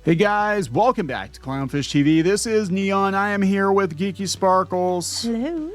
Hey guys, welcome back to Clownfish TV. This is Kneon. I am here with Geeky Sparkles. Hello.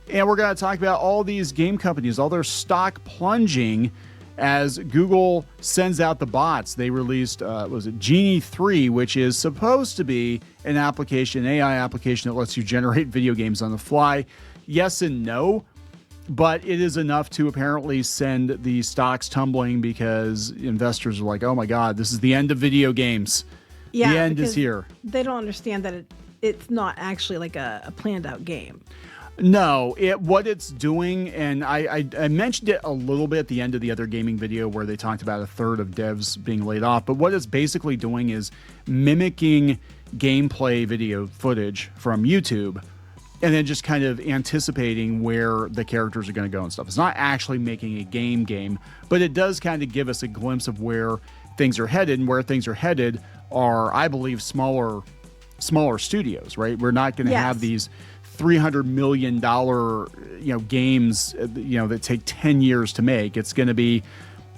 And we're going to talk about all these game companies, all their stock plunging as Google sends out the bots. They released, was it Genie 3, which is supposed to be an application, an AI application that lets you generate video games on the fly. Yes and no. But it is enough to apparently send the stocks tumbling because investors are like, oh my God, this is the end of video games. Yeah, the end is here. They don't understand that it's not actually like a planned out game. No, what it's doing, and I mentioned it a little bit at the end of the other gaming video where they talked about a third of devs being laid off, but what it's basically doing is mimicking gameplay video footage from YouTube and then just kind of anticipating where the characters are going to go and stuff. It's not actually making a game, but it does kind of give us a glimpse of where things are headed, and where things are headed are, I believe, smaller studios, right? We're not going to have these $300 million, games, that take 10 years to make. It's going to be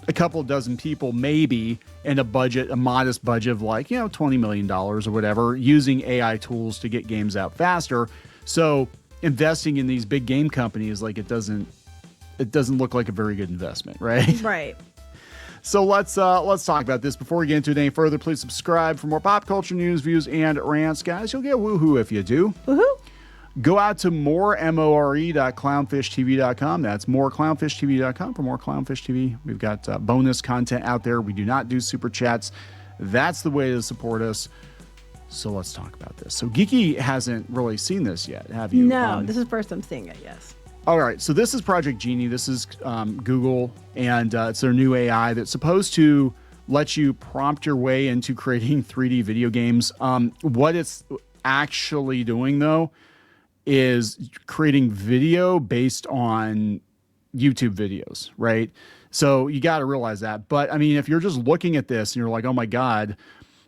a couple dozen people, maybe, and a modest budget of like, $20 million or whatever, using AI tools to get games out faster. So investing in these big game companies, like it doesn't look like a very good investment, right? Right. So let's talk about this. Before we get into it any further, please subscribe for more pop culture news, views, and rants, guys. You'll get woohoo if you do. Woohoo! Go out to more.clownfishtv.com. That's moreclownfishtv.com for more Clownfish TV. We've got bonus content out there. We do not do super chats. That's the way to support us. So let's talk about this. So Geeky hasn't really seen this yet, have you? No, this is the first I'm seeing it, yes. All right, so this is Project Genie. This is Google, and it's their new AI that's supposed to let you prompt your way into creating 3D video games. What it's actually doing, though, is creating video based on YouTube videos, right? So you got to realize that. But, I mean, if you're just looking at this and you're like, oh, my God,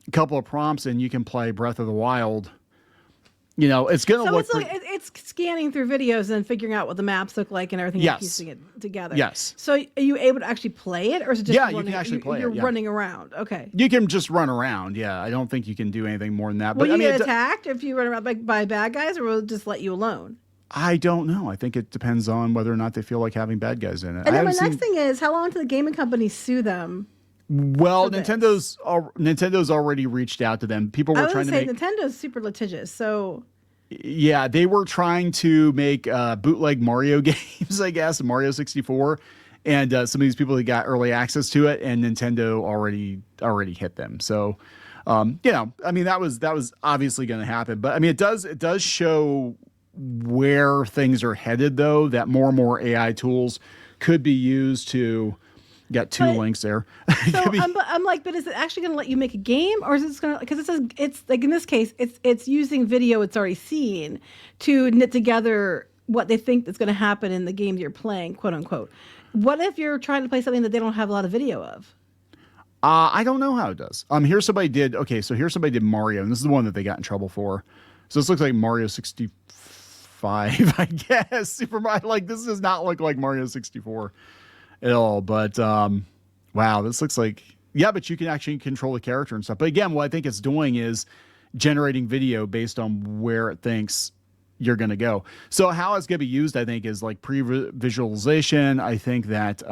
a couple of prompts and you can play Breath of the Wild, it's going to look... So it's scanning through videos and figuring out what the maps look like and everything, and piecing it together. Yes. So are you able to actually play it, or is it just you can actually play it. You're running around. Okay. You can just run around. Yeah, I don't think you can do anything more than that. Will you get attacked if you run around by bad guys, or will it just let you alone? I don't know. I think it depends on whether or not they feel like having bad guys in it. And then my next thing is, how long do the gaming companies sue them? Well, Nintendo's already reached out to them. People were trying to make... Nintendo's super litigious, so... Yeah, they were trying to make bootleg Mario games, I guess, Mario 64, and some of these people that got early access to it, and Nintendo already hit them. So, I mean, that was obviously going to happen. But I mean, it does show where things are headed, though. That more and more AI tools could be used to... Got two links there. So I'm like, but is it actually going to let you make a game, or is it going to? Because it says it's like in this case, it's using video it's already seen to knit together what they think is going to happen in the game you're playing, quote unquote. What if you're trying to play something that they don't have a lot of video of? I don't know how it does. Here's somebody did Mario, and this is the one that they got in trouble for. So this looks like Mario 65, I guess. Super Mario, like this does not look like Mario 64. At all, but wow, this looks like but you can actually control the character and stuff. But again, what I think it's doing is generating video based on where it thinks you're going to go. So how it's going to be used, I think, is like pre-visualization. I think that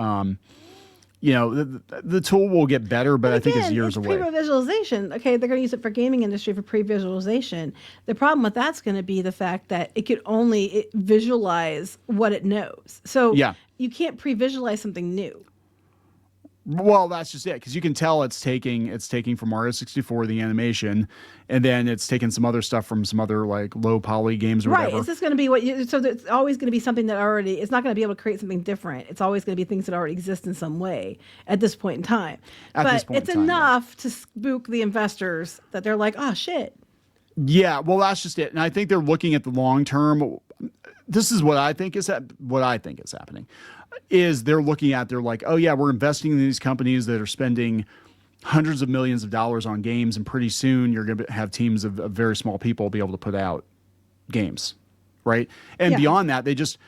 the tool will get better, but I think it's years away. Pre-visualization, okay, they're going to use it for gaming industry for pre-visualization. The problem with that's going to be the fact that it could only visualize what it knows. So you can't pre-visualize something new. Well, that's just it, because you can tell it's taking from Mario 64 the animation, and then it's taking some other stuff from some other like low poly games or whatever. Right. Is this going to be so it's always going to be something that already, it's not going to be able to create something different. It's always going to be things that already exist in some way at this point in time. But it's enough to spook the investors that they're like, oh shit. Yeah, well, that's just it. And I think they're looking at the long term. This is what I think is happening. Is they're looking at, they're like, oh yeah, we're investing in these companies that are spending hundreds of millions of dollars on games, and pretty soon you're going to have teams of very small people be able to put out games, right? And beyond that, it just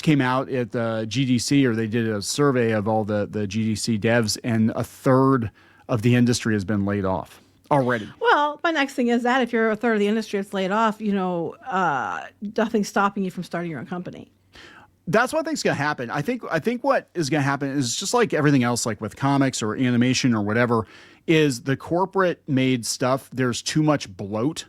came out at the GDC, or they did a survey of all the GDC devs, and a third of the industry has been laid off. already. Well, my next thing is that if you're a third of the industry that's laid off, nothing's stopping you from starting your own company. That's what I think's going to happen. I think what is going to happen is just like everything else, like with comics or animation or whatever, is the corporate made stuff. There's too much bloat.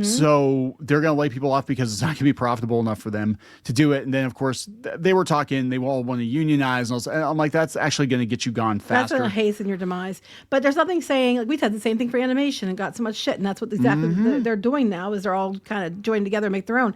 So they're going to lay people off because it's not going to be profitable enough for them to do it. And then, of course, they were talking, they all want to unionize. And I'm like, that's actually going to get you gone faster. That's going to hasten your demise. But there's nothing saying, like we said the same thing for animation and got so much shit. And that's what exactly they're doing now is they're all kind of joined together and make their own.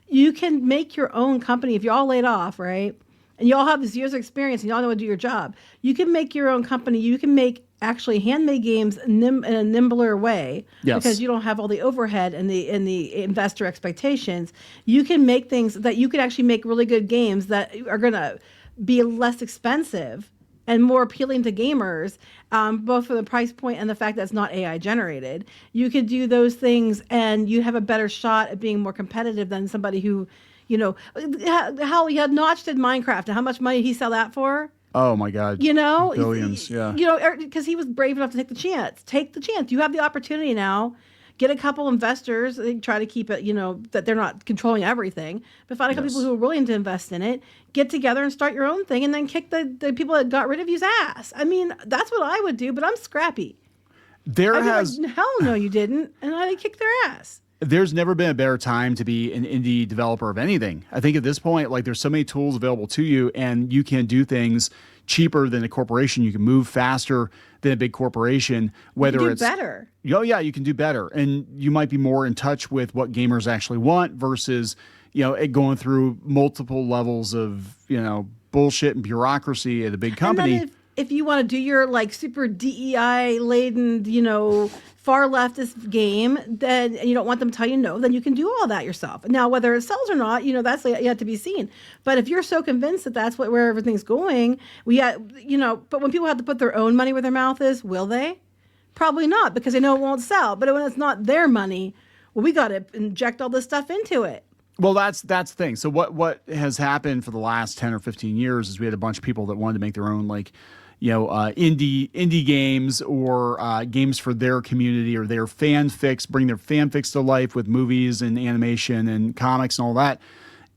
You can make your own company if you're all laid off, right? And you all have this years of experience and you all know how to do your job. You can make your own company. You can make actually handmade games in a nimbler way because you don't have all the overhead and the investor expectations. You can make things that you could actually make really good games that are going to be less expensive and more appealing to gamers, both for the price point and the fact that it's not AI generated. You could do those things and you have a better shot at being more competitive than somebody who, how you had Notch did Minecraft and how much money he sell that for? Oh my God. Billions, yeah. Because he was brave enough to take the chance. Take the chance. You have the opportunity now. Get a couple investors. They try to keep it, that they're not controlling everything. But find a couple people who are willing to invest in it. Get together and start your own thing and then kick the people that got rid of you's ass. I mean, that's what I would do, but I'm scrappy. Hell no, you didn't. And I'd kick their ass. There's never been a better time to be an indie developer of anything. I think at this point, like there's so many tools available to you and you can do things cheaper than a corporation. You can move faster than a big corporation, whether it's better. Oh yeah, you can do better. And you might be more in touch with what gamers actually want versus, it going through multiple levels of, bullshit and bureaucracy at a big company. And then if you want to do your super DEI laden, far leftist game, then and you don't want them to tell you no, then you can do all that yourself. Now, whether it sells or not, that's yet to be seen. But if you're so convinced that that's where everything's going, but when people have to put their own money where their mouth is, will they? Probably not, because they know it won't sell. But when it's not their money, well, we got to inject all this stuff into it. Well, that's the thing. So what has happened for the last 10 or 15 years is we had a bunch of people that wanted to make their own indie games or games for their community or their fanfics, bring their fanfics to life with movies and animation and comics and all that.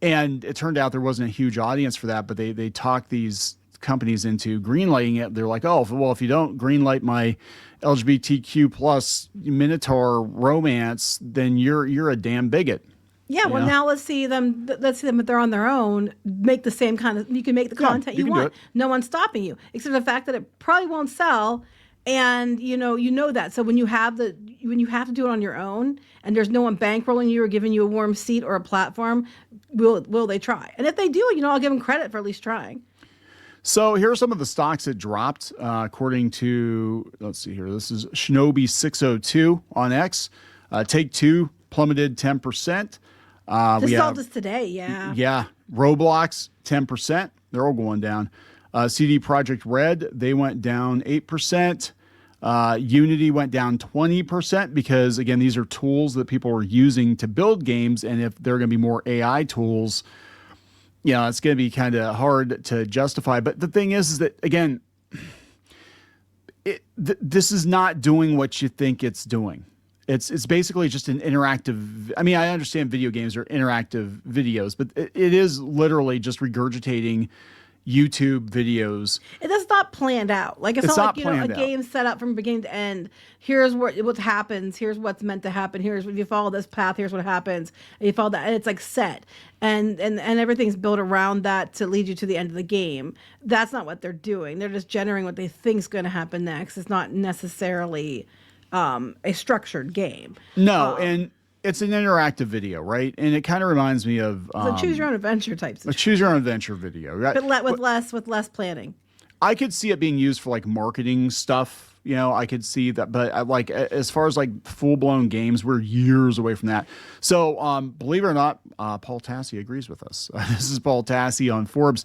And it turned out there wasn't a huge audience for that, but they talked these companies into greenlighting it. They're like, oh, well, if you don't greenlight my LGBTQ plus Minotaur romance, then you're a damn bigot. Yeah, well, now let's see them if they're on their own, make the same kind of, you can make the content you want. No one's stopping you, except the fact that it probably won't sell. And, you know that. So when you have to do it on your own and there's no one bankrolling you or giving you a warm seat or a platform, will they try? And if they do, I'll give them credit for at least trying. So here are some of the stocks that dropped, according to, let's see here. This is Shinobi 602 on X. Take-Two plummeted 10%. This is all just today, yeah. Yeah. Roblox, 10%. They're all going down. CD Projekt Red, they went down 8%. Unity went down 20% because, again, these are tools that people are using to build games. And if there are going to be more AI tools, it's going to be kind of hard to justify. But the thing is that, again, this is not doing what you think it's doing. It's basically just an interactive. I mean, I understand video games are interactive videos, but it is literally just regurgitating YouTube videos. It's not planned out. Like it's not like a game set up from beginning to end. Here's what happens. Here's what's meant to happen. Here's if you follow this path. Here's what happens. And you follow that, and it's like set, and everything's built around that to lead you to the end of the game. That's not what they're doing. They're just generating what they think is going to happen next. It's not necessarily a structured game. No, and it's an interactive video, right? And it kind of reminds me of a choose your own adventure type situation. A choose your own adventure video, right? But with less planning. I could see it being used for like marketing stuff. I could see that, but as far as like full blown games, we're years away from that. So, believe it or not, Paul Tassi agrees with us. This is Paul Tassi on Forbes.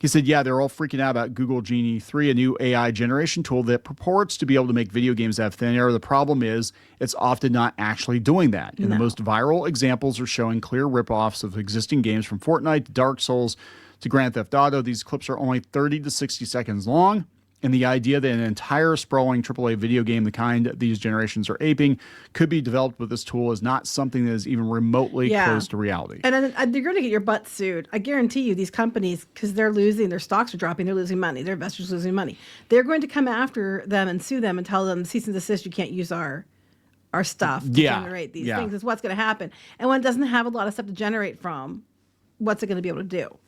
He said, yeah, they're all freaking out about Google Genie 3, a new AI generation tool that purports to be able to make video games out of thin air. The problem is it's often not actually doing that. And the most viral examples are showing clear ripoffs of existing games from Fortnite to Dark Souls to Grand Theft Auto. These clips are only 30 to 60 seconds long and the idea that an entire sprawling AAA video game, the kind these generations are aping, could be developed with this tool is not something that is even remotely close to reality. And then they're going to get your butt sued. I guarantee you, these companies, because they're losing, their stocks are dropping, they're losing money, their investors are losing money. They're going to come after them and sue them and tell them, cease and desist, you can't use our stuff to generate these things. Is what's going to happen. And when it doesn't have a lot of stuff to generate from, what's it going to be able to do?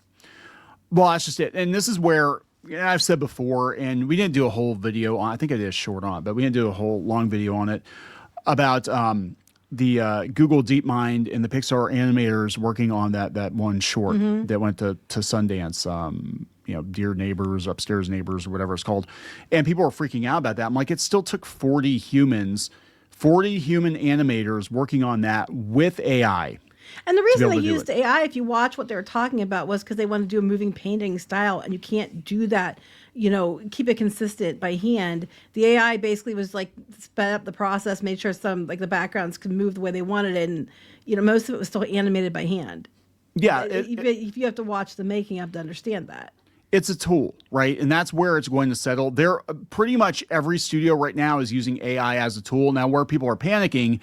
Well, that's just it. And this is where I've said before, and we didn't do a whole video on, I think I did a short on it, but we didn't do a whole long video on it about the Google DeepMind and the Pixar animators working on that one short that went to Sundance, Dear Neighbors, Upstairs Neighbors, or whatever it's called. And people were freaking out about that. I'm like, it still took 40 human animators working on that with AI. And the reason they used AI, if you watch what they were talking about, was because they wanted to do a moving painting style, and you can't do that, keep it consistent by hand. The AI basically was like sped up the process, made sure some, like the backgrounds could move the way they wanted it, and, most of it was still animated by hand. Yeah. If you have to watch the making of to understand that. It's a tool, right? And that's where it's going to settle. Pretty much every studio right now is using AI as a tool. Now, where people are panicking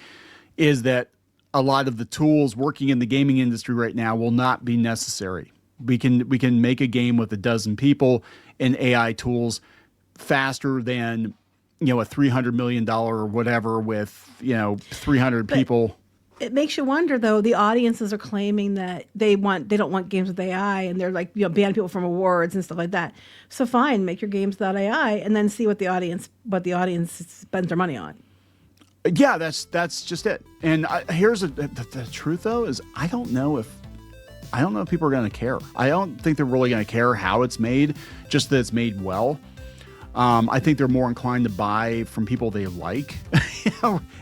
is that a lot of the tools working in the gaming industry right now will not be necessary. We can make a game with a dozen people and AI tools faster than, a $300 million or whatever with, 300 people. It makes you wonder, though. The audiences are claiming that they don't want games with AI, and they're like, banning people from awards and stuff like that. So fine, make your games without AI, and then see what the audience spends their money on. Yeah, that's just it. And here's the truth, though, is I don't know if people are going to care. I don't think they're really going to care how it's made, just that it's made well. I think they're more inclined to buy from people they like.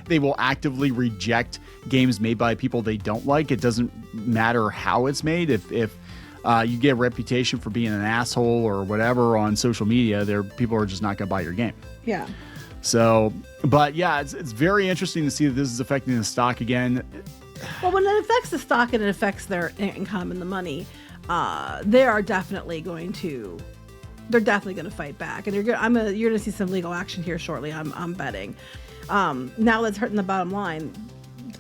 They will actively reject games made by people they don't like. It doesn't matter how it's made. If you get a reputation for being an asshole or whatever on social media, people are just not going to buy your game. Yeah. So, but yeah, it's very interesting to see that this is affecting the stock again. Well, when it affects the stock and it affects their income and the money, they're definitely going to fight back, and you're going to see some legal action here shortly. I'm betting. Now that's hurting the bottom line.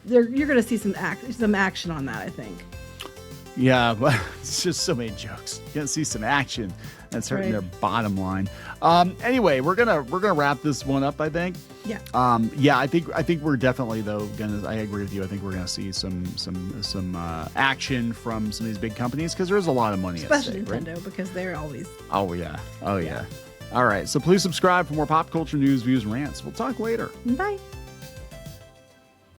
You're going to see some action on that, I think. Yeah, but it's just so many jokes. You're going to see some action. That's hurting their bottom line. Anyway, we're gonna wrap this one up, I think. Yeah. I think we're definitely, though, I agree with you. I think we're gonna see some action from some of these big companies, because there is a lot of money especially at stake, Nintendo, right? Because they're always. Oh yeah. All right. So please subscribe for more pop culture news, views, and rants. We'll talk later. Bye.